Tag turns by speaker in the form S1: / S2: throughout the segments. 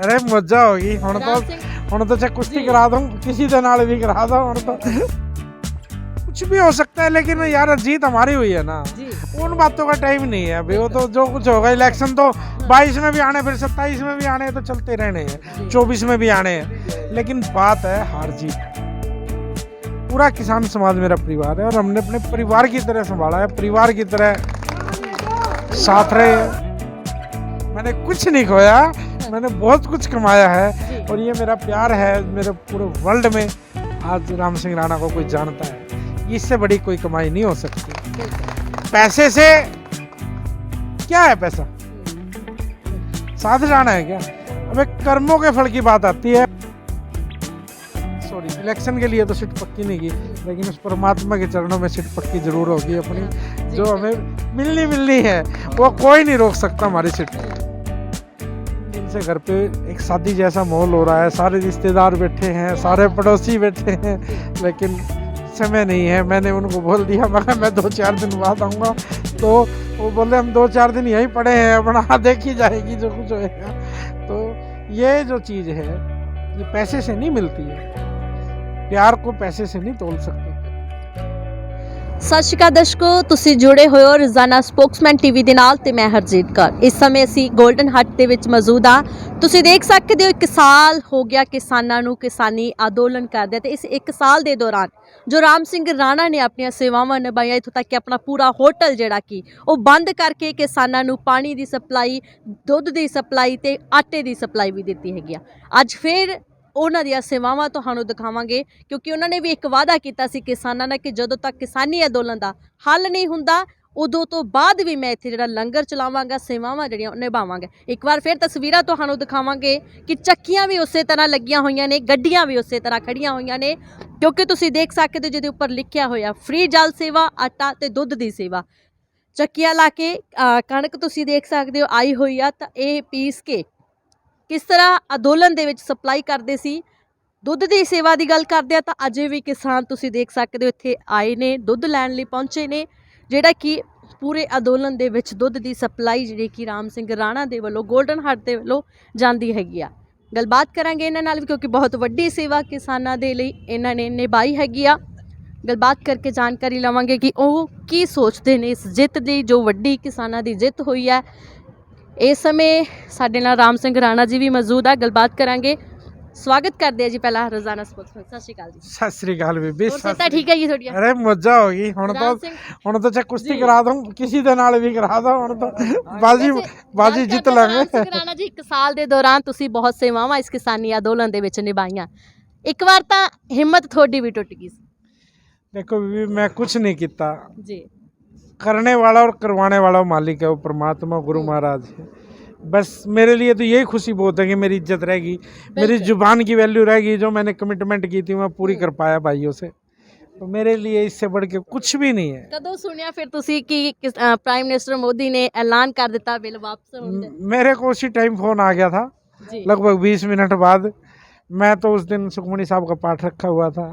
S1: अरे मजा होगी ਹੁਣ तो चाहे कुश्ती करा दूं किसी के नाल भी करा दो ਹੁਣ तो कुछ भी हो सकता है लेकिन यार जीत हमारी हुई है ना उन बातों का टाइम नहीं है अभी वो तो जो कुछ होगा इलेक्शन तो 22 में भी आने फिर 27 में भी आने तो चलते रहने हैं 24 में भी आने हैं लेकिन बात है हार जीत पूरा किसान समाज मेरा परिवार है और हमने अपने परिवार की तरह संभाला है परिवार की तरह साथ रहे मैंने कुछ नहीं खोया मैंने बहुत कुछ कमाया है और ये मेरा प्यार है मेरे पूरे वर्ल्ड में आज राम सिंह राणा को कोई जानता है इससे बड़ी कोई कमाई नहीं हो सकती पैसे से क्या है पैसा साथ जाना है क्या अब कर्मों के फल की बात आती है सॉरी इलेक्शन के लिए तो सीट पक्की नहीं की लेकिन उस परमात्मा के चरणों में सीट पक्की जरूर होगी अपनी जो हमें मिलनी है वो कोई नहीं रोक सकता हमारी सीट से घर पे एक शादी जैसा माहौल हो रहा है सारे रिश्तेदार बैठे हैं सारे पड़ोसी बैठे हैं लेकिन समय नहीं है मैंने उनको बोल दिया मैं 2-4 दिन बाद आऊँगा तो वो बोले हम 2-4 दिन यहीं पड़े हैं अपना देखी जाएगी जो कुछ होएगा तो ये जो चीज़ है ये पैसे से नहीं मिलती है प्यार को पैसे से नहीं तोल सकते
S2: ਸਤਿ ਸ਼੍ਰੀ ਅਕਾਲ ਦਰਸ਼ਕੋ ਤੁਸੀਂ ਜੁੜੇ ਹੋਏ ਹੋ ਰੋਜ਼ਾਨਾ ਸਪੋਕਸਮੈਨ ਟੀਵੀ ਦੇ ਨਾਲ ਤੇ ਮੈਂ ਹਰਜੀਤ ਕੌਰ ਇਸ ਸਮੇਂ ਅਸੀਂ ਗੋਲਡਨ ਹੱਟ ਦੇ ਵਿੱਚ ਮੌਜੂਦ ਆ ਤੁਸੀਂ ਦੇਖ ਸਕਦੇ ਹੋ 1 ਸਾਲ ਹੋ ਗਿਆ ਕਿਸਾਨਾਂ ਨੂੰ ਕਿਸਾਨੀ ਅੰਦੋਲਨ ਕਰਦੇ ਤੇ ਇਸ 1 ਸਾਲ ਦੇ ਦੌਰਾਨ ਜੋ ਰਾਮ ਸਿੰਘ ਰਾਣਾ ਨੇ ਆਪਣੀਆਂ ਸੇਵਾਵਾਂ ਨਿਭਾਈਆਂ ਇੱਥੋਂ ਤੱਕ ਕਿ ਆਪਣਾ ਪੂਰਾ ਹੋਟਲ ਜਿਹੜਾ ਕਿ ਉਹ ਬੰਦ ਕਰਕੇ ਕਿਸਾਨਾਂ ਨੂੰ ਪਾਣੀ ਦੀ ਸਪਲਾਈ ਦੁੱਧ ਦੀ ਸਪਲਾਈ ਤੇ ਆਟੇ ਦੀ ਸਪਲਾਈ ਵੀ ਦਿੱਤੀ ਹੈਗੀ ਆ ਅੱਜ ਫਿਰ ਉਹਨਾਂ ਦੀਆਂ ਸੇਵਾਵਾਂ ਤੁਹਾਨੂੰ ਦਿਖਾਵਾਂਗੇ ਕਿਉਂਕਿ ਉਹਨਾਂ ਨੇ ਵੀ ਇੱਕ ਵਾਅਦਾ ਕੀਤਾ ਸੀ ਕਿਸਾਨਾਂ ਨਾਲ ਕਿ ਜਦੋਂ ਤੱਕ ਕਿਸਾਨੀ ਅੰਦੋਲਨ ਦਾ ਹੱਲ ਨਹੀਂ ਹੁੰਦਾ ਉਦੋਂ ਤੋਂ ਬਾਅਦ ਵੀ ਮੈਂ ਇੱਥੇ ਜਿਹੜਾ ਲੰਗਰ ਚਲਾਵਾਂਗਾ ਸੇਵਾਵਾਂ ਜਿਹੜੀਆਂ ਨਿਭਾਵਾਂਗਾ ਇੱਕ ਵਾਰ ਫਿਰ ਤਸਵੀਰਾਂ ਤੁਹਾਨੂੰ ਦਿਖਾਵਾਂਗੇ ਕਿ ਚੱਕੀਆਂ ਵੀ ਉਸੇ ਤਰ੍ਹਾਂ ਲੱਗੀਆਂ ਹੋਈਆਂ ਨੇ ਗੱਡੀਆਂ ਵੀ ਉਸੇ ਤਰ੍ਹਾਂ ਖੜੀਆਂ ਹੋਈਆਂ ਨੇ ਕਿਉਂਕਿ ਤੁਸੀਂ ਦੇਖ ਸਕਦੇ ਹੋ ਜਿਹਦੇ ਉੱਪਰ ਲਿਖਿਆ ਹੋਇਆ ਫ੍ਰੀ ਜਲ ਸੇਵਾ ਆਟਾ ਤੇ ਦੁੱਧ ਦੀ ਸੇਵਾ ਚੱਕੀਆਂ ਲਾ ਕੇ ਕਣਕ ਤੁਸੀਂ ਦੇਖ ਸਕਦੇ ਹੋ ਆਈ ਹੋਈ ਆ ਤਾਂ ਇਹ ਪੀਸ ਕੇ ਕਿਸ ਤਰ੍ਹਾਂ ਅੰਦੋਲਨ ਦੇ ਵਿੱਚ ਸਪਲਾਈ ਕਰਦੇ ਸੀ ਦੁੱਧ ਦੀ ਸੇਵਾ ਦੀ ਗੱਲ ਕਰਦੇ ਆ ਤਾਂ ਅਜੇ ਵੀ ਕਿਸਾਨ ਤੁਸੀਂ ਦੇਖ ਸਕਦੇ ਹੋ ਇੱਥੇ ਆਏ ਨੇ ਦੁੱਧ ਲੈਣ ਲਈ ਪਹੁੰਚੇ ਨੇ ਜਿਹੜਾ ਕਿ ਪੂਰੇ ਅੰਦੋਲਨ ਦੇ ਵਿੱਚ ਦੁੱਧ ਦੀ ਸਪਲਾਈ ਜਿਹੜੀ ਕਿ ਰਾਮ ਸਿੰਘ ਰਾਣਾ ਦੇ ਵੱਲੋਂ ਗੋਲਡਨ ਹੱਟ ਦੇ ਵੱਲੋਂ ਜਾਂਦੀ ਹੈਗੀ ਆ ਗੱਲਬਾਤ ਕਰਾਂਗੇ ਇਹਨਾਂ ਨਾਲ ਵੀ ਕਿਉਂਕਿ ਬਹੁਤ ਵੱਡੀ ਸੇਵਾ ਕਿਸਾਨਾਂ ਦੇ ਲਈ ਇਹਨਾਂ ਨੇ ਨਿਭਾਈ ਹੈਗੀ ਆ ਗੱਲਬਾਤ ਕਰਕੇ ਜਾਣਕਾਰੀ ਲਵਾਂਗੇ ਕਿ ਉਹ ਕੀ ਸੋਚਦੇ ਨੇ ਇਸ ਜਿੱਤ ਦੀ ਜੋ ਵੱਡੀ ਕਿਸਾਨਾਂ ਦੀ ਜਿੱਤ ਹੋਈ ਹੈ ਇਸ ਸਮੇਂ ਸਾਡੇ ਨਾਲ ਰਾਮ ਸਿੰਘ ਰਾਣਾ ਜੀ ਵੀ ਮੌਜੂਦ ਆ ਗੱਲਬਾਤ ਕਰਾਂਗੇ ਸਵਾਗਤ ਕਰਦੇ ਆ ਜੀ ਪਹਿਲਾਂ ਰੋਜ਼ਾਨਾ ਸਪੋਕਸਮੈਨ ਸਤਿ ਸ਼੍ਰੀ ਅਕਾਲ ਜੀ
S1: सत श्री अकाल बीबी
S2: ਤਾਂ ਠੀਕ ਹੈ ਜੀ ਤੁਹਾਡੀ
S1: अरे मजा होगी ਹੁਣ तो चाहे कुश्ती करा दूं किसी के नाल भी करा दो ਹੁਣ तो बाजी जित लांगे
S2: ਰਾਣਾ ਜੀ 1 ਸਾਲ ਦੇ ਦੌਰਾਨ ਤੁਸੀਂ ਬਹੁਤ ਸੇਵਾਵਾਂ ਇਸ ਕਿਸਾਨੀ ਅੰਦੋਲਨ ਦੇ ਵਿੱਚ ਨਿਭਾਈਆਂ ਇੱਕ ਵਾਰ ਤਾਂ ਹਿੰਮਤ ਤੁਹਾਡੀ ਵੀ ਟੁੱਟ ਗਈ ਸੀ
S1: देखो बीबी मैं कुछ नहीं किया
S2: जी
S1: करने वाला और करवाने वाला मालिक है वो परमात्मा गुरु महाराज है बस मेरे लिए तो यही खुशी बहुत है कि मेरी इज्जत रहेगी मेरी जुबान की वैल्यू रहेगी जो मैंने कमिटमेंट की थी मैं पूरी कर पाया भाइयों से तो मेरे लिए इससे बढ़ के कुछ भी नहीं है
S2: ਕਦੋਂ ਸੁਣਿਆ ਫਿਰ ਤੁਸੀਂ ਕਿ ਪ੍ਰਾਈਮ ਮਿਨਿਸਟਰ ਮੋਦੀ ਨੇ ਐਲਾਨ ਕਰ ਦਿੱਤਾ ਬਿੱਲ ਵਾਪਸ ਹੋਣ ਦਾ
S1: मेरे को उसी टाइम फ़ोन आ गया था
S2: जी
S1: लगभग 20 मिनट बाद मैं तो उस दिन सुखमणि साहब का पाठ रखा हुआ था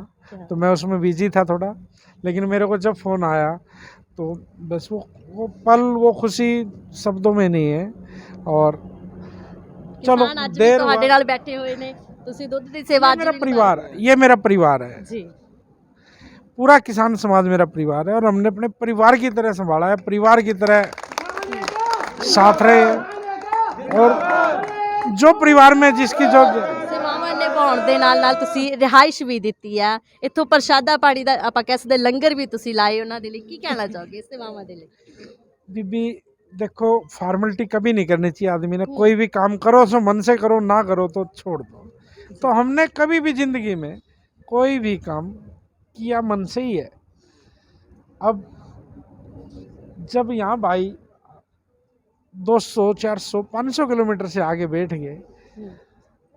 S1: तो मैं उसमें बिजी था थोड़ा लेकिन मेरे को जब फ़ोन आया तो बस वो पल वो खुशी शब्दों में नहीं है और चलो देर
S2: ਤੁਹਾਡੇ ਨਾਲ ਬੈਠੇ ਹੋਏ ਨੇ ਤੁਸੀਂ ਦੁੱਧ ਦੀ ਸੇਵਾ
S1: मेरा परिवार ये मेरा परिवार है
S2: जी
S1: पूरा किसान समाज मेरा परिवार है और हमने अपने परिवार की तरह संभाला है परिवार की तरह साथ रहे और जो परिवार में जिसकी जो
S2: ਸੇਵਾਵਾਂ ਨਿਭਾਉਣ ਦੇ ਨਾਲ ਨਾਲ ਤੁਸੀਂ ਰਿਹਾਇਸ਼ ਵੀ ਦਿੱਤੀ ਆ ਇੱਥੋਂ ਪ੍ਰਸ਼ਾਦਾ ਪਾਣੀ ਦਾ ਆਪਾਂ ਕਹਿ ਸਕਦੇ ਲੰਗਰ ਵੀ ਤੁਸੀਂ ਲਾਏ ਉਹਨਾਂ ਦੇ ਲਈ ਕੀ ਕਹਿਣਾ ਚਾਹੋਗੇ ਸੇਵਾਵਾਂ ਦੇ ਲਈ
S1: बीबी देखो फॉर्मेलिटी कभी नहीं करनी चाहिए आदमी ने कोई भी काम करो सो मन से करो ना करो तो छोड़ दो तो हमने कभी भी ज़िंदगी में कोई भी काम किया मन से ही है अब जब यहाँ भाई 200 400 500 किलोमीटर से आगे बैठ गए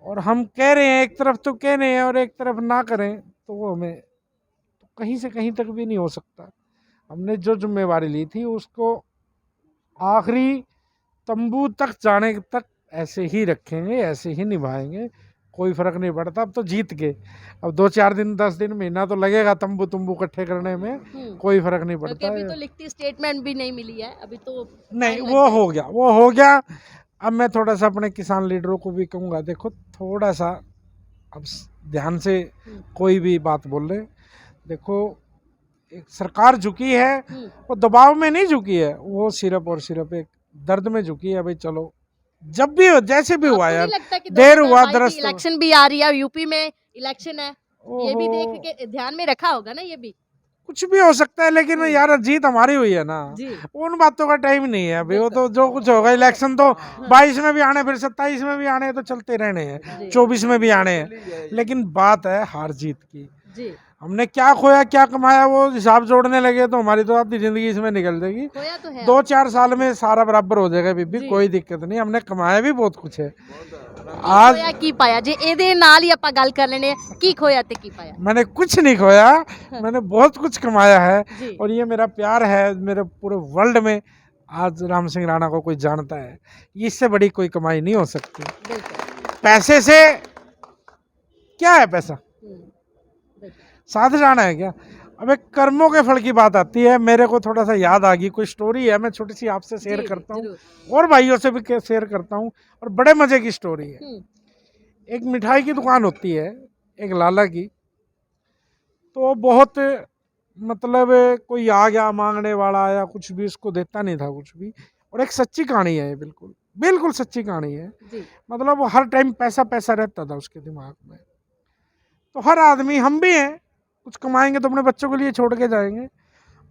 S1: और हम कह रहे हैं एक तरफ तो कह रहे हैं और एक तरफ ना करें तो वो हमें तो कहीं से कहीं तक भी नहीं हो सकता हमने जो जिम्मेवारी ली थी उसको आखिरी तंबू तक जाने तक ऐसे ही रखेंगे ऐसे ही निभाएंगे कोई फ़र्क नहीं पड़ता अब तो जीत के अब 2-4 दिन 10 दिन महीना तो लगेगा तंबू इकट्ठे करने में कोई फ़र्क नहीं पड़ता
S2: अभी तो लिखती स्टेटमेंट भी नहीं मिली है अभी तो
S1: नहीं वो हो गया अब मैं थोड़ा सा अपने किसान लीडरों को भी कहूँगा, देखो थोड़ा सा अब ध्यान से कोई भी बात बोल रहे, देखो एक सरकार झुकी है, वो दबाव में नहीं झुकी है, वो सिर्फ एक दर्द में झुकी है। भाई चलो जब भी हो, जैसे भी हुआ यार, देर हुआ दरअसल।
S2: इलेक्शन भी आ रही है, यूपी में इलेक्शन है, ये भी
S1: ओहो,
S2: देख के ध्यान में रखा होगा ना, ये भी
S1: कुछ भी हो सकता है, लेकिन यार जीत हमारी हुई है ना,
S2: जी।
S1: उन बातों का टाइम नहीं है अभी। वो तो जो कुछ होगा, इलेक्शन तो 22 में भी आने, फिर 27 में भी आने, तो चलते रहने हैं, 24 में भी आने हैं, लेकिन बात है हार जीत की।
S2: जी।
S1: हमने क्या खोया क्या कमाया, वो हिसाब जोड़ने लगे तो हमारी तो आधी जिंदगी इसमें निकल जाएगी।
S2: खोया तो है,
S1: 2-4 साल में सारा बराबर हो जाएगा बीबी, कोई दिक्कत नहीं। हमने कमाया भी बहुत कुछ है। आज
S2: खोया की पाया जे ਇਹਦੇ ਨਾਲ ਹੀ ਆਪਾਂ ਗੱਲ ਕਰ ਲੈਣੇ ਕੀ ਖੋਇਆ ਤੇ ਕੀ ਪਾਇਆ।
S1: मैंने कुछ नहीं खोया, मैंने बहुत कुछ कमाया है,
S2: जी।
S1: और ये मेरा प्यार है मेरे पूरे वर्ल्ड में। आज राम सिंह राणा को कोई जानता है, इससे बड़ी कोई कमाई नहीं हो सकती।
S2: बिल्कुल।
S1: पैसे से क्या है, पैसा
S2: बिल्कुल।
S1: साथ जाना है क्या? अब एक कर्मों के फल की बात आती है। मेरे को थोड़ा सा याद आ गई, कोई स्टोरी है, मैं छोटी सी आपसे शेयर
S2: जी,
S1: करता हूँ,
S2: जरूर।
S1: और भाइयों से भी शेयर करता हूँ, और बड़े मजे की स्टोरी है। एक मिठाई की दुकान होती है, एक लाला की, तो बहुत मतलब कोई आ गया मांगने वाला या कुछ भी, उसको देता नहीं था कुछ भी। और एक सच्ची कहानी है ये, बिल्कुल बिल्कुल सच्ची कहानी है।
S2: जी।
S1: मतलब वो हर टाइम पैसा पैसा रहता था उसके दिमाग में। तो हर आदमी, हम भी हैं, कुछ कमाएंगे तो अपने बच्चों के लिए छोड़ के जाएंगे,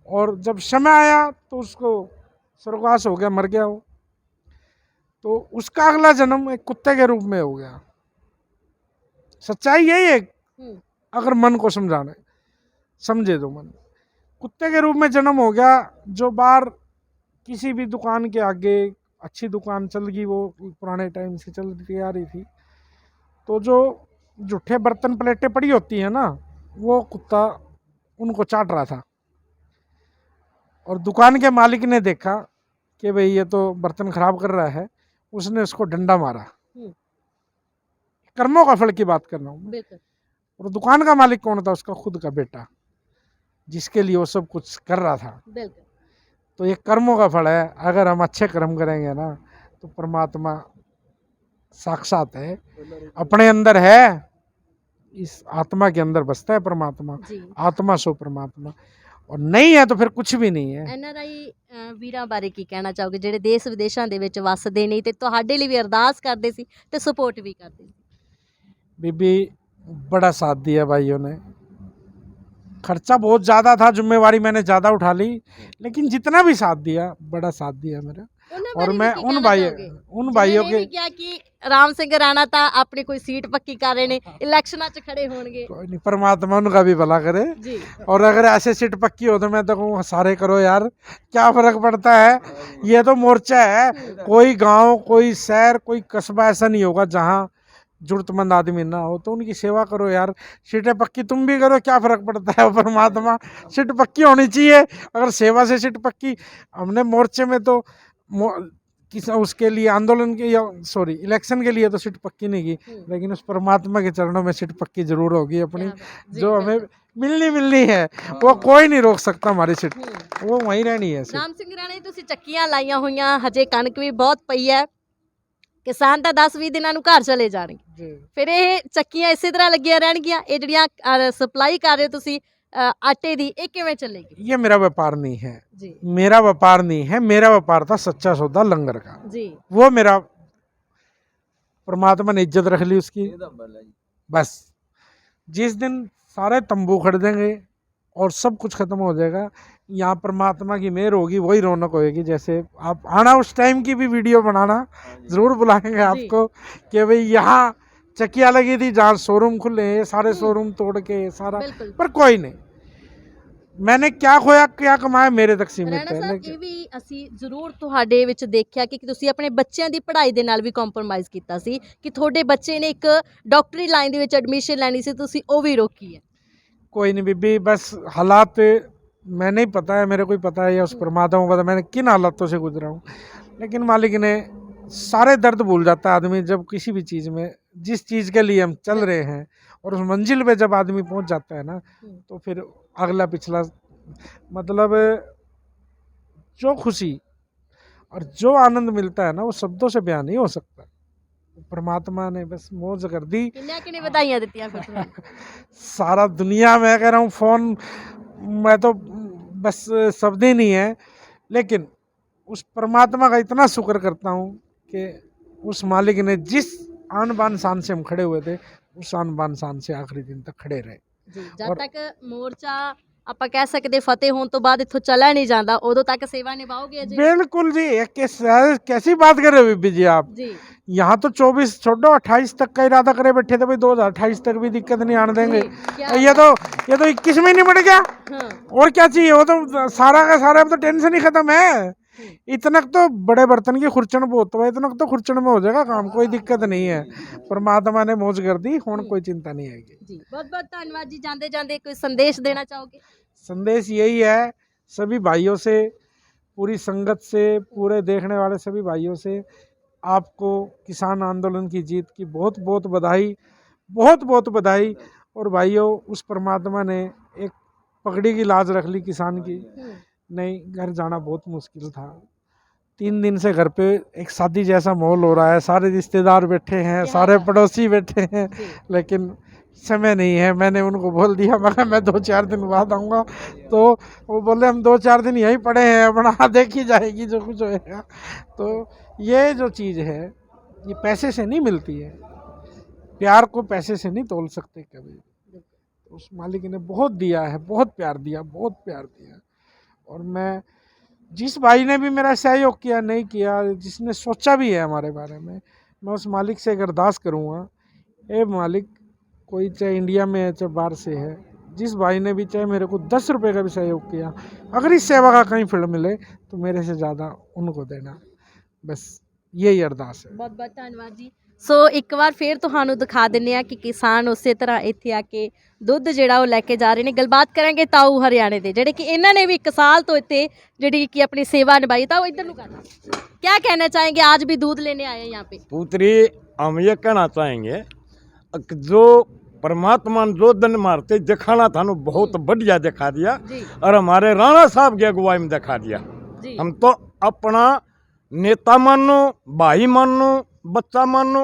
S1: और जब समय आया तो उसको स्वर्गवास हो गया, मर गया वो, तो उसका अगला जन्म एक कुत्ते के रूप में हो गया। सच्चाई यही है, अगर मन को समझाने समझे तो मन कुत्ते के रूप में जन्म हो गया। जो बार किसी भी दुकान के आगे, अच्छी दुकान चल गई, वो पुराने टाइम से चलती आ रही थी, तो जो जूठे बर्तन प्लेटें पड़ी होती है ना, वो कुत्ता उनको चाट रहा था। और दुकान के मालिक ने देखा कि भाई ये तो बर्तन खराब कर रहा है, उसने उसको डंडा मारा। कर्मों का फल की बात कर रहा हूँ। और दुकान का मालिक कौन था? उसका खुद का बेटा, जिसके लिए वो सब कुछ कर रहा था। तो ये कर्मों का फल है। अगर हम अच्छे कर्म करेंगे ना, तो परमात्मा साक्षात है, अपने अंदर है, इस आत्मा के अंदर बसता है परमात्मा। आत्मा सो परमात्मा, और नहीं है तो ਫਿਰ ਕੁਝ ਵੀ ਨਹੀਂ ਹੈ।
S2: ਐਨਆਰਆਈ ਵੀਰਾਂ ਬਾਰੇ ਕੀ ਕਹਿਣਾ ਚਾਹੋਗੇ, ਜਿਹੜੇ ਦੇਸ਼ ਵਿਦੇਸ਼ਾਂ ਦੇ ਵਿੱਚ ਵੱਸਦੇ ਨਹੀਂ ਤੇ ਤੁਹਾਡੇ ਲਈ ਵੀ ਅਰਦਾਸ ਕਰਦੇ ਸੀ ਤੇ ਸਪੋਰਟ ਵੀ ਕਰਦੇ ਸੀ?
S1: बीबी बड़ा साथ दिया भाइयों ने। खर्चा बहुत ज़्यादा था, जिम्मेवारी मैंने ज़्यादा उठा ली, लेकिन जितना भी साथ दिया, बड़ा साथ दिया मेरा। और मैं उन भाइयों के
S2: ਕਿਹਾ ਕਿ ਰਾਮ ਸਿੰਘ ਰਾਣਾ ਤਾਂ ਆਪਣੀ ਕੋਈ ਸੀਟ ਪੱਕੀ ਕਰ ਰਹੇ ਨੇ, ਇਲੈਕਸ਼ਨਾਂ 'ਚ ਖੜੇ ਹੋਣਗੇ।
S1: कोई नहीं, परमात्मा उनका भी भला करे।
S2: जी।
S1: और अगर ऐसे सीट पक्की हो तो मैं तो कहूँ सारे करो यार, क्या फर्क पड़ता है। ये तो मोर्चा है, कोई गांव, कोई शहर, कोई कस्बा ऐसा नहीं होगा जहाँ जरूरतमंद आदमी ना हो, तो उनकी सेवा करो यार। सीटें पक्की तुम भी करो, क्या फर्क पड़ता है। परमात्मा, सीट पक्की होनी चाहिए। अगर सेवा से सीट पक्की, हमने मोर्चे में तो उसके लिए आंदोलन के, या सॉरी इलेक्शन के लिए तो सीट पक्की नहीं की, लेकिन उस परमात्मा के चरणों में सीट पक्की जरूर होगी अपनी, जो हमें मिलनी है। वो कोई नहीं रोक सकता हमारी सीट, वो वहीं रहनी है।
S2: ਰਾਮ ਸਿੰਘ ਰਾਣਾ ਜੀ, ਤੁਸੀਂ ਚੱਕੀਆਂ ਲਾਈਆਂ ਹੋਈਆਂ, ਹਜੇ ਕਣਕ ਵੀ ਬਹੁਤ ਪਈ ਹੈ, ਕਿਸਾਨ ਤਾਂ 10-20 ਦਿਨਾਂ ਨੂੰ ਘਰ ਚਲੇ ਜਾਣਗੇ, ਫਿਰ ਇਹ ਚੱਕੀਆਂ ਇਸੇ ਤਰ੍ਹਾਂ ਲੱਗੀਆਂ ਰਹਿਣਗੀਆਂ? ਇਹ ਜਿਹੜੀਆਂ ਸਪਲਾਈ ਕਰ ਰਹੇ ਹੋ ਤੁਸੀਂ आटे दी, ये किवें चलेगी?
S1: ये मेरा व्यापार नहीं है
S2: जी।
S1: मेरा व्यापार नहीं है, मेरा व्यापार था सच्चा सौदा लंगर का
S2: जी।
S1: वो मेरा, परमात्मा ने इज्जत रख ली उसकी। बस जिस दिन सारे तंबू खरीदेंगे और सब कुछ खत्म हो जाएगा, यहाँ परमात्मा की मेहर होगी, वही रौनक होगी। जैसे आप आना, उस टाइम की भी वीडियो बनाना, जरूर बुलाएंगे आपको कि भाई यहाँ चकिया लगी थी जहाँ शोरूम खुले, सारे शोरूम तोड़ के सारा, पर कोई नहीं। मैंने क्या खोया क्या कमाया, मेरे तक सीमित है।
S2: ਇਹ ਵੀ ਅਸੀਂ ਜ਼ਰੂਰ ਤੁਹਾਡੇ ਵਿੱਚ ਦੇਖਿਆ ਕਿ ਤੁਸੀਂ ਆਪਣੇ ਬੱਚਿਆਂ ਦੀ ਪੜ੍ਹਾਈ ਦੇ ਨਾਲ ਵੀ ਕੰਪਰੋਮਾਈਜ਼ ਕੀਤਾ ਸੀ, ਕਿ ਤੁਹਾਡੇ ਬੱਚੇ ਨੇ ਇੱਕ ਡਾਕਟਰੀ ਲਾਈਨ ਦੇ ਵਿੱਚ ਐਡਮਿਸ਼ਨ ਲੈਣੀ ਸੀ, ਤੁਸੀਂ ਉਹ ਵੀ ਰੋਕੀ ਹੈ।
S1: कोई नहीं बीबी, बस हालात मैं नहीं पता है, मेरे को ही पता है, या उस परमात्मा को पता मैंने किन हालातों से गुजरा हूँ। लेकिन मालिक ने सारे दर्द भूल जाता है आदमी, जब किसी भी चीज़ में, जिस चीज़ के लिए हम चल रहे हैं, और उस मंजिल पे जब आदमी पहुंच जाता है ना, तो फिर अगला पिछला, मतलब जो खुशी और जो आनंद मिलता है ना वो शब्दों से बयान नहीं हो सकता। परमात्मा ने बस मौज कर दी।
S2: किन्ने बधाइयां दित्तियां फिर तुहानू?
S1: सारा दुनिया, मैं कह रहा हूँ फ़ोन, मैं तो बस शब्द ही नहीं है, लेकिन उस परमात्मा का इतना शुक्र करता हूँ कि उस मालिक ने जिस आन बान शान से हम खड़े हुए थे, उस आन बान शान से आखिरी दिन तक खड़े रहे।
S2: ਜੀ ਜਦ ਤੱਕ ਮੋਰਚਾ ਆਪਾਂ ਕਹਿ ਸਕਦੇ ਫਤਿਹ ਹੋਣ ਤੋਂ ਬਾਅਦ ਇੱਥੋਂ ਚਲਾ नहीं ਜਾਂਦਾ, ਉਦੋਂ तक सेवा निभाओगे जी?
S1: बिल्कुल जी, कैसी बात कर रहे हो बीबी जी आप।
S2: जी
S1: यहाँ तो 24 छोड़ो 28 तक का इरादा करे बैठे थे भाई, 2028 तक भी दिक्कत नहीं आने देंगे।
S2: क्या
S1: ये तो 21 में नहीं बढ़ गया,
S2: हाँ
S1: और क्या चाहिए। वो तो सारा का सारा, अब तो टेंशन ही खत्म है। इतना तो बड़े बर्तन की खुरचन बहुत हुआ, इतना तो खुरचन में हो जाएगा काम, कोई दिक्कत नहीं है। परमात्मा ने मौज कर दी, हुण कोई चिंता नहीं आएगी
S2: जी। बहुत बहुत धन्यवाद जी। जाते जाते कोई संदेश देना चाहोगे?
S1: संदेश यही है सभी भाइयों से, पूरी संगत से, पूरे देखने वाले सभी भाइयों से, आपको किसान आंदोलन की जीत की बहुत बहुत बधाई, बहुत बहुत बधाई। और भाइयों, उस परमात्मा ने एक पगड़ी की लाज रख ली किसान की। नहीं, घर जाना बहुत मुश्किल था। 3 दिन से घर पे एक शादी जैसा माहौल हो रहा है, सारे रिश्तेदार बैठे हैं, सारे पड़ोसी बैठे हैं, लेकिन समय नहीं है। मैंने उनको बोल दिया, मैं 2-4 दिन बाद आऊँगा। तो वो बोले हम 2-4 दिन यहीं पड़े हैं, अपना देखी जाएगी जो कुछ होएगा। तो ये जो चीज़ है ये पैसे से नहीं मिलती है, प्यार को पैसे से नहीं तोल सकते कभी। उस मालिक ने बहुत दिया है, बहुत प्यार दिया, बहुत प्यार दिया। और मैं, जिस भाई ने भी मेरा सहयोग किया, नहीं किया, जिसने सोचा भी है हमारे बारे में, मैं उस मालिक से एक अरदास करूँगा, ए मालिक, कोई चाहे इंडिया में है चाहे बाहर से है, जिस भाई ने भी चाहे मेरे को 10 रुपये का भी सहयोग किया, अगर इस सेवा का कहीं फल मिले तो मेरे से ज़्यादा उनको देना, बस यही अरदास है।
S2: बहुत बहुत धन्यवाद जी। ਸੋ ਇੱਕ ਵਾਰ ਫੇਰ ਤੁਹਾਨੂੰ ਦਿਖਾ ਦਿੰਨੇ ਆ ਕਿ ਕਿਸਾਨ ਉਸੇ ਤਰ੍ਹਾਂ ਇੱਥੇ ਆ ਕੇ ਦੁੱਧ ਜਿਹੜਾ ਉਹ ਲੈ ਕੇ ਜਾ ਰਹੇ ਨੇ। ਗੱਲਬਾਤ ਕਰਾਂਗੇ ਤਾਊ ਹਰਿਆਣੇ ਦੇ, ਜਿਹੜੇ ਕਿ ਇਹਨਾਂ ਨੇ ਵੀ 1 ਸਾਲ ਤੋਂ ਇੱਥੇ ਜਿਹੜੀ कि अपनी सेवा निभाई। ताऊ इधर नु करना, क्या कहना चाहेंगे? आज भी दूध लेने आए हैं यहाँ पे।
S3: पुत्री, हम ये कहना चाहेंगे जो परमात्मा ने जो दिन मारते दिखाना था ना, बहुत बढ़िया दिखा दिया। और हमारे राणा साहब की अगुवाई में दिखा दिया। हम तो अपना नेता मानो, भाई मानो, बच्चा मानो,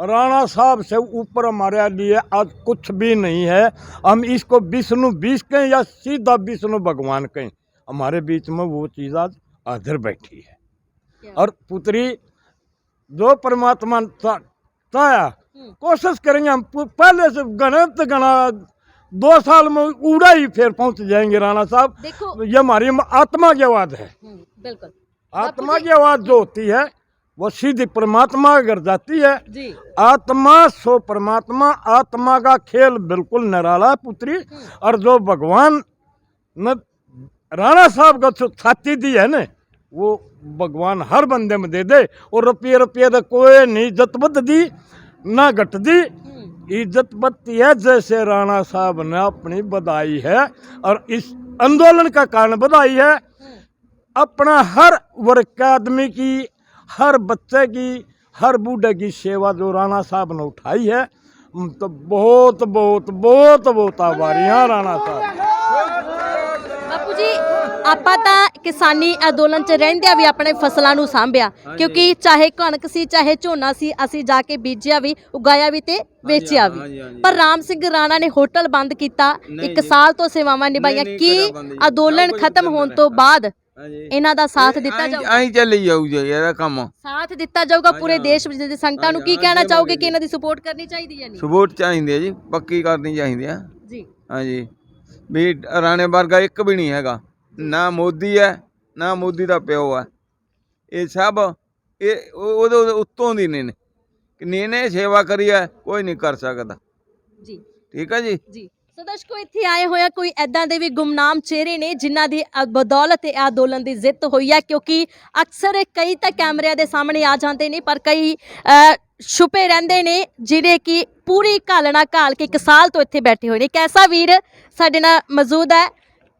S3: राणा साहब से ऊपर हमारे लिए आज कुछ भी नहीं है। हम इसको विष्णु बीस कहें या सीधा विष्णु भगवान कहें, हमारे बीच में वो चीज़ आज हाजिर बैठी है। और पुत्री, जो परमात्मा चाहा कोशिश करेंगे, हम पहले से गणित गणा 2 साल में उड़ा ही फिर पहुंच जाएंगे राणा साहब।
S2: देखो,
S3: ये हमारी आत्मा की आवाज़ है।
S2: बिल्कुल,
S3: आत्मा की आवाज़ जो होती है वो सीधी परमात्मा घर जाती है
S2: जी।
S3: आत्मा सो परमात्मा, आत्मा का खेल बिल्कुल निराला है पुत्री। और जो भगवान ने राणा साहब का जो छाती दी है ना, वो भगवान हर बंदे में दे दे। और रुपये तो कोई नहीं इज्जत बद दी ना घट दी, इज्जत बदती है जैसे राणा साहब ने अपनी बधाई है और इस आंदोलन का कारण बधाई है। अपना हर वर्ग के आदमी की, हर बच्चे की, हर बूढ़े की सेवा जो राणा साहब ने उठाई है, हम तो बहुत बहुत बहुत बहुत आभारी हैं राणा साहब।
S2: ਬਾਪੂ ਜੀ, ਆਪਾਂ ਤਾਂ ਕਿਸਾਨੀ ਅੰਦੋਲਨ 'ਚ ਰਹਿੰਦਿਆਂ ਵੀ ਆਪਣੇ ਫਸਲਾਂ ਨੂੰ ਸਾਂਭਿਆ, ਕਿਉਂਕਿ ਚਾਹੇ ਕਣਕ ਸੀ ਚਾਹੇ ਝੋਨਾ ਸੀ, ਅਸੀਂ ਜਾ ਕੇ ਬੀਜਿਆ ਵੀ, ਉਗਾਇਆ ਵੀ ਤੇ ਵੇਚਿਆ ਵੀ। ਪਰ ਰਾਮ ਸਿੰਘ ਰਾਣਾ ਨੇ ਹੋਟਲ ਬੰਦ ਕੀਤਾ, 1 ਸਾਲ ਤੋਂ ਸੇਵਾਵਾਂ ਨਿਭਾਈਆਂ। ਕੀ ਅੰਦੋਲਨ ਖਤਮ ਹੋਣ ਤੋਂ ਬਾਅਦ ਇਹਨਾਂ ਦਾ ਸਾਥ ਦਿੱਤਾ ਜਾਊਗਾ?
S4: ਐਂ ਚੱਲੀ ਜਾਊ ਜੀ ਇਹਦਾ ਕੰਮ,
S2: ਸਾਥ ਦਿੱਤਾ ਜਾਊਗਾ ਪੂਰੇ ਦੇਸ਼ ਵਿੱਚ ਦੇ ਸੰਗਤਾਂ ਨੂੰ? ਕੀ ਕਹਿਣਾ ਚਾਹੋਗੇ ਕਿ ਇਹਨਾਂ ਦੀ ਸਪੋਰਟ ਕਰਨੀ ਚਾਹੀਦੀ ਹੈ? ਨਹੀਂ,
S4: ਸਪੋਰਟ ਚਾਹੀਦੀ ਹੈ ਜੀ, ਪੱਕੀ ਕਰਨੀ ਚਾਹੀਦੀ ਆ
S2: ਜੀ।
S4: ਹਾਂਜੀ, ਵੀ ਰਾਣੇ ਵਰਗਾ ਇੱਕ ਵੀ ਨਹੀਂ ਹੈਗਾ, ਨਾ ਮੋਦੀ ਹੈ ਨਾ ਮੋਦੀ ਦਾ ਪਿਓ ਹੈ। ਇਹ ਸਭ ਇਹ ਉਹਦੇ ਉੱਤੋਂ ਦੀ ਨੇ ਸੇਵਾ ਕਰੀ ਹੈ, ਕੋਈ ਨਹੀਂ ਕਰ ਸਕਦਾ
S2: ਜੀ।
S4: ਠੀਕ ਹੈ ਜੀ।
S2: ਜੀ ਸੋ ਦਰਸ਼ਕੋ, ਇੱਥੇ ਆਏ ਹੋਇਆ ਕੋਈ ਐਦਾਂ ਦੇ ਵੀ ਗੁਮਨਾਮ ਚਿਹਰੇ ਨੇ ਜਿਨ੍ਹਾਂ ਦੀ ਬਦੌਲਤ ਇਹ ਅੰਦੋਲਨ ਦੀ ਜਿੱਤ ਹੋਈ ਹੈ, ਕਿਉਂਕਿ ਅਕਸਰ ਕਈ ਤਾਂ ਕੈਮਰਿਆਂ ਦੇ ਸਾਹਮਣੇ ਆ ਜਾਂਦੇ ਨੇ, ਪਰ ਕਈ ਛੁਪੇ ਰਹਿੰਦੇ ਨੇ ਜਿਹੜੇ ਕਿ ਪੂਰੀ ਘਾਲਣਾ ਘਾਲ ਕੇ 1 ਸਾਲ ਤੋਂ ਇੱਥੇ ਬੈਠੇ ਹੋਏ ਨੇ। ਕੈਸਾ ਵੀਰ ਸਾਡੇ ਨਾਲ ਮੌਜੂਦ ਹੈ,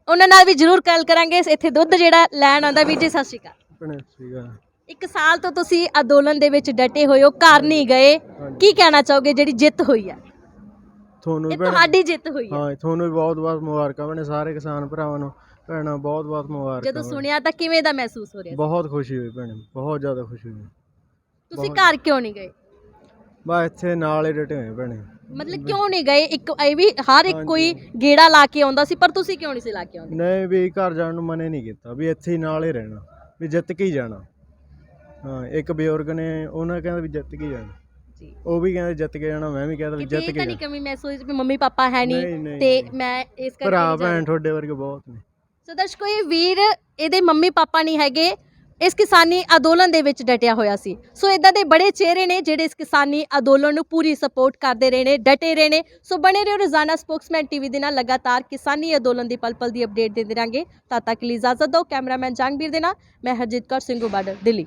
S2: ਉਹਨਾਂ ਨਾਲ ਵੀ ਜ਼ਰੂਰ ਗੱਲ ਕਰਾਂਗੇ। ਇੱਥੇ ਦੁੱਧ ਜਿਹੜਾ ਲੈਣ ਆਉਂਦਾ। ਵੀਰ ਜੀ, ਸਤਿ ਸ਼੍ਰੀ ਅਕਾਲ। 1 ਸਾਲ ਤੋਂ ਤੁਸੀਂ ਅੰਦੋਲਨ ਦੇ ਵਿੱਚ ਡਟੇ ਹੋਏ ਹੋ, ਘਰ ਨਹੀਂ ਗਏ, ਕੀ ਕਹਿਣਾ ਚਾਹੋਗੇ ਜਿਹੜੀ ਜਿੱਤ ਹੋਈ ਹੈ?
S5: ਤੁਹਾਨੂੰ
S2: ਇਹ ਤੁਹਾਡੀ ਜਿੱਤ ਹੋਈ ਹੈ।
S5: ਹਾਂ, ਤੁਹਾਨੂੰ ਵੀ ਬਹੁਤ ਬਹੁਤ ਮੁਬਾਰਕਾਂ ਭੈਣੇ, ਸਾਰੇ ਕਿਸਾਨ ਭਰਾਵਾਂ ਨੂੰ। ਭੈਣਾਂ ਬਹੁਤ ਬਹੁਤ ਮੁਬਾਰਕਾਂ
S2: ਜਦੋਂ
S5: ਭੈਣੇ।
S2: ਸੁਣਿਆ ਤਾਂ ਕਿਵੇਂ ਦਾ ਮਹਿਸੂਸ ਹੋ ਰਿਹਾ ਸੀ?
S5: ਬਹੁਤ ਖੁਸ਼ੀ ਹੋਈ ਭੈਣੇ, ਬਹੁਤ ਜ਼ਿਆਦਾ ਖੁਸ਼ੀ ਹੋਈ।
S2: ਤੁਸੀਂ
S5: ਬਹੁਤ।
S2: ਘਰ ਕਿਉਂ ਨਹੀਂ ਗਏ?
S5: ਬਸ ਇੱਥੇ ਨਾਲ ਹੀ ਡਟੇ ਹੋਏ ਭੈਣੇ।
S2: ਮਤਲਬ ਕਿਉਂ ਨਹੀਂ ਗਏ? ਇੱਕ ਇਹ ਵੀ ਹਰ ਇੱਕ ਕੋਈ ਗੇੜਾ ਲਾ ਕੇ ਆਉਂਦਾ ਸੀ, ਪਰ ਤੁਸੀਂ ਕਿਉਂ ਨਹੀਂ ਸੀ ਲਾ ਕੇ ਆਉਂਦੇ?
S5: ਨਹੀਂ ਵੀ ਘਰ ਜਾਣ ਨੂੰ ਮਨੇ ਨਹੀਂ ਕੀਤਾ, ਵੀ ਇੱਥੇ ਹੀ ਨਾਲ ਹੀ ਰਹਿਣਾ, ਵੀ ਜਿੱਤ ਕੇ ਹੀ ਜਾਣਾ। ਹਾਂ, ਇੱਕ ਬਜ਼ੁਰਗ ਨੇ ਉਹਨਾਂ ਕਹਿੰਦਾ ਵੀ ਜਿੱਤ ਕੇ ਹੀ ਜਾਣਾ,
S2: ਜੀ
S5: ਉਹ ਵੀ ਕਹਿੰਦੇ ਜਿੱਤ ਕੇ ਜਾਣਾ, ਮੈਂ ਵੀ ਕਹਿੰਦਾ ਵੀ
S2: ਕਿਤੇ
S5: ਜਿੱਤ
S2: ਇਹ
S5: ਕੇ
S2: ਤਾਂ ਨਹੀਂ
S5: ਜਾਣਾ।
S2: ਕਮੀ ਮਹਿਸੂਸ ਵੀ ਮੰਮੀ ਪਾਪਾ ਹੈ
S5: ਨਹੀਂ,
S2: ਨਹੀਂ
S5: ਨਹੀਂ,
S2: ਤੇ
S5: ਨਹੀਂ।
S2: ਮੈਂ ਇਸ ਕਰਕੇ
S5: ਭਰਾ
S2: ਨਹੀਂ ਜਾ
S5: ਭੈਣ
S2: ਰਹੀ।
S5: ਤੁਹਾਡੇ ਵਰਗੇ ਬਹੁਤ ਨੇ।
S2: ਸੋ ਦਰਸ਼ਕੋ, ਇਹ ਵੀਰ ਇਹਦੇ ਮੰਮੀ ਪਾਪਾ ਨਹੀਂ ਹੈਗੇ, ਇਸ ਕਿਸਾਨੀ ਅੰਦੋਲਨ ਦੇ ਵਿੱਚ ਡਟਿਆ ਹੋਇਆ ਸੀ। ਸੋ ਇਦਾਂ ਦੇ ਬੜੇ ਚਿਹਰੇ ਨੇ ਜਿਹੜੇ ਇਸ ਕਿਸਾਨੀ ਅੰਦੋਲਨ ਨੂੰ ਪੂਰੀ ਸਪੋਰਟ ਕਰਦੇ ਰਹੇ ਨੇ, ਡਟੇ ਰਹੇ ਨੇ। ਸੋ ਬਣੇ ਰਹੋ ਰੋਜ਼ਾਨਾ ਸਪੋਕਸਮੈਨ ਟੀਵੀ ਦੇ ਨਾਲ, ਲਗਾਤਾਰ ਕਿਸਾਨੀ ਅੰਦੋਲਨ ਦੀ ਪਲ ਪਲ ਦੀ ਅਪਡੇਟ ਦਿੰਦੇ ਰਾਂਗੇ। ਤਦ ਤੱਕ ਲਈ ਇਜਾਜ਼ਤ ਦਿਓ। ਕੈਮਰਾਮੈਨ ਜੰਗਬੀਰ ਦੇ ਨਾਲ ਮੈਂ ਹਰਜੀਤ ਕੌਰ, ਸਿੰਘੂ ਬਾਰਡਰ, ਦਿੱਲੀ।